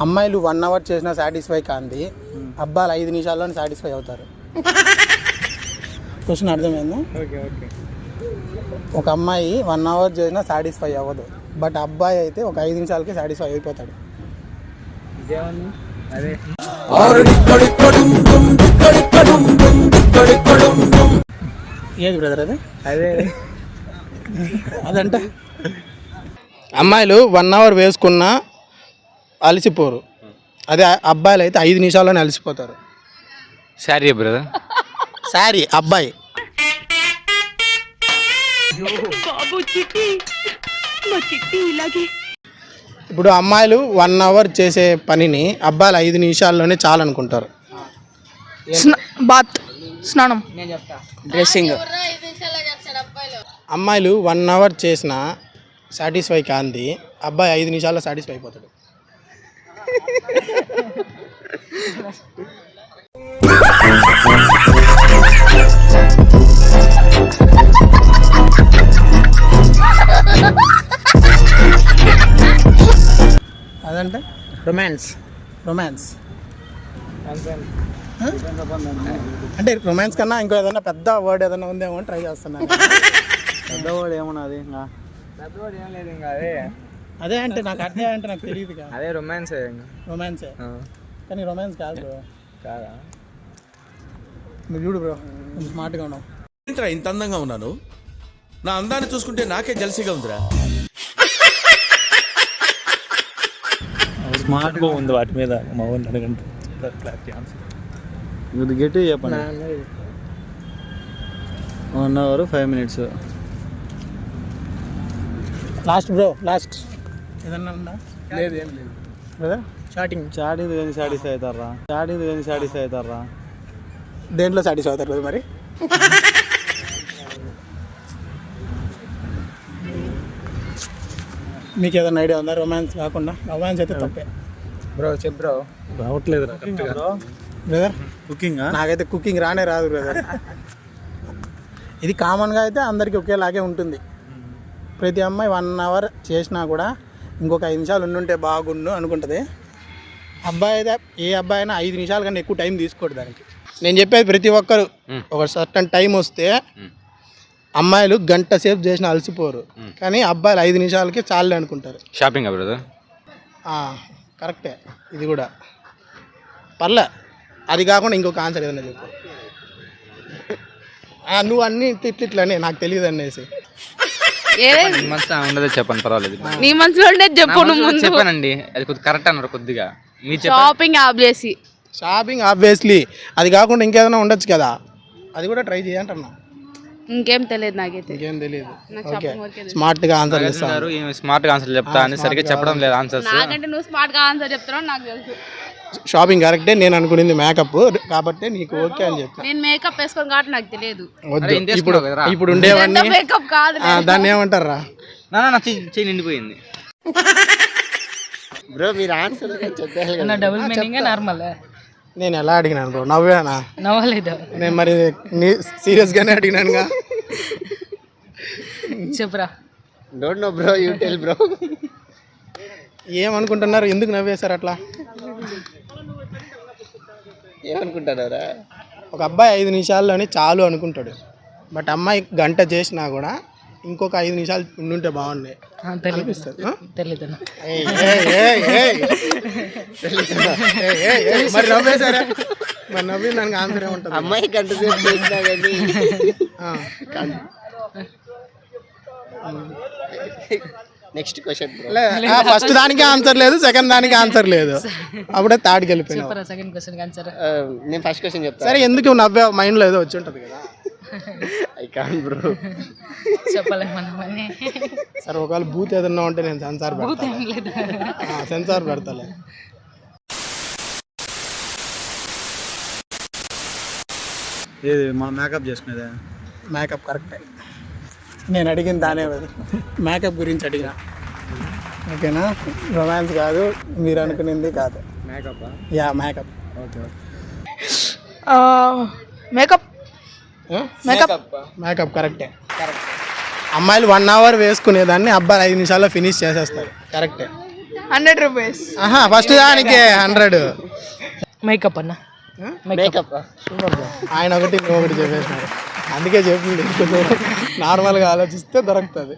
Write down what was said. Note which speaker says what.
Speaker 1: అమ్మాయిలు 1 అవర్ చేసినా సాటిస్ఫై కాంది, అబ్బాయిలు 5 నిమిషాల్లోనే సాటిస్ఫై అవుతారు. క్వశ్చన్ అర్థమైందా? ఒక అమ్మాయి 1 అవర్ చేసినా సాటిస్ఫై అవ్వదు, బట్ అబ్బాయి అయితే ఒక 5 నిమిషాలకి సాటిస్ఫై అయిపోతాడు. ఏది బ్రదర్ అది? అదంటే అమ్మాయిలు 1 అవర్ వేసుకున్నా అలసిపోరు, అదే అబ్బాయిలు అయితే 5 నిమిషాల్లోనే అలసిపోతారు.
Speaker 2: సారీ బ్రదర్,
Speaker 1: సారీ అబ్బాయి. ఇప్పుడు అమ్మాయిలు 1 అవర్ చేసే పనిని అబ్బాయిలు 5 నిమిషాల్లోనే చాలనుకుంటారు.
Speaker 3: బాత్, స్నానం, డ్రెస్సింగ్.
Speaker 1: అమ్మాయిలు 1 అవర్ చేసిన సాటిస్ఫై కాంది, అబ్బాయి 5 నిమిషాల్లో సాటిస్ఫై అయిపోతాడు. అదంటే రొమాన్స్. అంటే రొమాన్స్ కన్నా ఇంకో ఏదైనా పెద్ద వర్డ్ ఏదైనా ఉందేమో అని ట్రై చేస్తున్నాను.
Speaker 4: పెద్ద వర్డ్ ఏమన్నది? ఇంకా పెద్ద వర్డ్ ఏం లేదు. ఇంకా
Speaker 1: అదే అంటే నాకు అర్థం అంటే నాకు తెలియదు.
Speaker 4: అదే రొమాన్సే.
Speaker 1: కానీ రొమాన్స్ కాదు బ్రో.
Speaker 4: కాదా?
Speaker 1: నువ్వు చూడు బ్రో, కొంచెం స్మార్ట్గా ఉన్నావు.
Speaker 5: ఇంత అందంగా ఉన్నాను, నా అందాన్ని చూసుకుంటే నాకే జల్సీగా ఉందిరా.
Speaker 4: స్మార్ట్గా ఉంది వాటి మీద. మా ఊరిని అడగండి, క్లారిటీ ఆన్సర్. ఇది గట్టి చెప్పండి. 1 hour 5 minutes.
Speaker 1: Last bro, last ఏదన్నా ఉందా?
Speaker 4: లేదు, ఏం లేదు
Speaker 1: బ్రదర్. చాటింగ్
Speaker 4: కానీ సాటిస్ఫై అవుతారా?
Speaker 1: దేంట్లో సాటిస్ఫై అవుతారు కదా మరి? మీకు ఏదైనా ఐడియా ఉందా రొమాన్స్ కాకుండా? రొమాన్స్ అయితే తప్పే
Speaker 4: బ్రో. చెప్పు బ్రో. రావట్లేదు
Speaker 1: బ్రదర్.
Speaker 4: కుకింగ్?
Speaker 1: నాకైతే కుకింగ్ రానే రాదు బ్రదర్. ఇది కామన్గా అయితే అందరికీ ఒకేలాగే ఉంటుంది. ప్రతి అమ్మాయి 1 అవర్ చేసినా కూడా ఇంకొక 5 నిమిషాలు ఉండుంటే బాగుండు అనుకుంటుంది. అబ్బాయి అయితే ఏ అబ్బాయి అయినా 5 నిమిషాల కన్నా ఎక్కువ టైం తీసుకోడు దానికి. నేను చెప్పేది ప్రతి ఒక్కరు ఒక సర్టన్ టైం వస్తే అమ్మాయిలు గంట సేపు చేసిన అలసిపోరు, కానీ అబ్బాయిలు 5 నిమిషాలకి చాలే అనుకుంటారు.
Speaker 2: Shopping brother?
Speaker 1: కరెక్టే, ఇది కూడా పర్లే. అది కాకుండా ఇంకొక ఆన్సర్ ఏదన్నా చెప్పు. నువ్వు అన్ని ఇట్లనే నాకు తెలియదు అనేసి
Speaker 2: ఉండదు చెప్పండి, పర్వాలేదు.
Speaker 3: నీ మనసులో ఉండేది చెప్పు.
Speaker 2: చెప్పానండి, అది కొద్దిగా కరెక్ట్ అన్నారు. కొద్దిగా
Speaker 3: షాపింగ్
Speaker 1: ఆబ్వియస్లీ. అది కాకుండా ఇంకేదైనా ఉండొచ్చు కదా, అది కూడా ట్రై చేయంటున్నా.
Speaker 3: ఇంకేం తెలియదు నాకైతే.
Speaker 1: ఇంకేం తెలియదు. ఓకే, స్మార్ట్ గా ఆన్సర్ చేస్తారు.
Speaker 2: స్మార్ట్ గా ఆన్సర్ చెప్తా అని సరిగ్గా చెప్పడం లేదు ఆన్సర్స్.
Speaker 3: నాకంటే నువ్వు స్మార్ట్ గా ఆన్సర్ చెప్తున్నావు నాకు తెలుసు.
Speaker 1: షాపింగ్ కరెక్టే, నేను అనుకునేది మేకప్ కాబట్టి నీకు ఓకే అని చెప్పి.
Speaker 3: నేను మేకప్ వేసుకోను కాబట్టి నాకు తెలియదు.
Speaker 1: ఇప్పుడు ఉండేవన్నీ
Speaker 3: మేకప్ కాదు.
Speaker 1: దాన్ని ఏమంటారా?
Speaker 2: నా చెయ్యి నిండిపోయింది
Speaker 1: బ్రో. మీరు ఆన్సర్ చెప్పారు.
Speaker 3: Double meaning normal.
Speaker 1: నేను ఎలా అడిగినాను బ్రో? నవ్వేనా?
Speaker 3: నవ్వలేదు.
Speaker 1: నేను మరి సీరియస్ గానే అడిగినానుగా.
Speaker 3: చెప్పురా.
Speaker 1: Don't know bro, you tell bro. ఏమనుకుంటున్నారు? ఎందుకు నవ్వేశారు అట్లా? ఏమనుకుంటారా? ఒక అబ్బాయి 5 నిమిషాల్లోనే చాలు అనుకుంటాడు, బట్ అమ్మాయి గంట చేసినా కూడా ఇంకొక 5 నిమిషాలు ఉండుంటే బాగుండే అనిపిస్తుంది. మరి నవ్వేశారా? మరి నవ్వి దానికి ఆన్సర్ ఏముంటుంది? అమ్మాయి గంట సేపు చేసినా కానీ. Next question. ఫస్ట్ దానికి ఆన్సర్ లేదు, సెకండ్ దానికి ఆన్సర్ లేదు, అప్పుడే థర్డ్కి వెళ్ళిపోయినా.
Speaker 3: సెకండ్ క్వశ్చన్ ఆన్సర్
Speaker 1: నేను ఫస్ట్ క్వశ్చన్ చెప్తాను. సరే, ఎందుకు నవ్వే? మైండ్లో ఏదో వచ్చి ఉంటుంది కదా. ఐ కాన్ బ్రో,
Speaker 3: చెప్పలేమని.
Speaker 1: సరే, ఒకవేళ బూత్ ఏదన్నా ఉంటే నేను సెన్సార్ పెడతాలే.
Speaker 4: ఏది మనం మేకప్ చేసుకునేదే?
Speaker 1: మేకప్ కరెక్టే. నేను అడిగింది దానే, మేకప్ గురించి అడిగిన. ఓకేనా? రొమాన్స్ కాదు, మీరు అనుకునేది కాదు.
Speaker 4: Makeup?
Speaker 1: Yeah, makeup.
Speaker 4: Okay.
Speaker 1: Makeup కరెక్టే. అమ్మాయిలు 1 అవర్ వేసుకునేదాన్ని అబ్బాయిలు 5 నిమిషాల్లో ఫినిష్ చేసేస్తారు. కరెక్టే.
Speaker 6: 100 రూపీస్.
Speaker 1: ఆహా ఫస్ట్ దానికే 100.
Speaker 3: మేకప్ అన్న మేకప్
Speaker 1: ఆయన ఒకటి నువ్వు ఒకటి చెప్పేసినారు, అందుకే చెప్పింది నార్మల్గా ఆలోచిస్తే దొరుకుతుంది.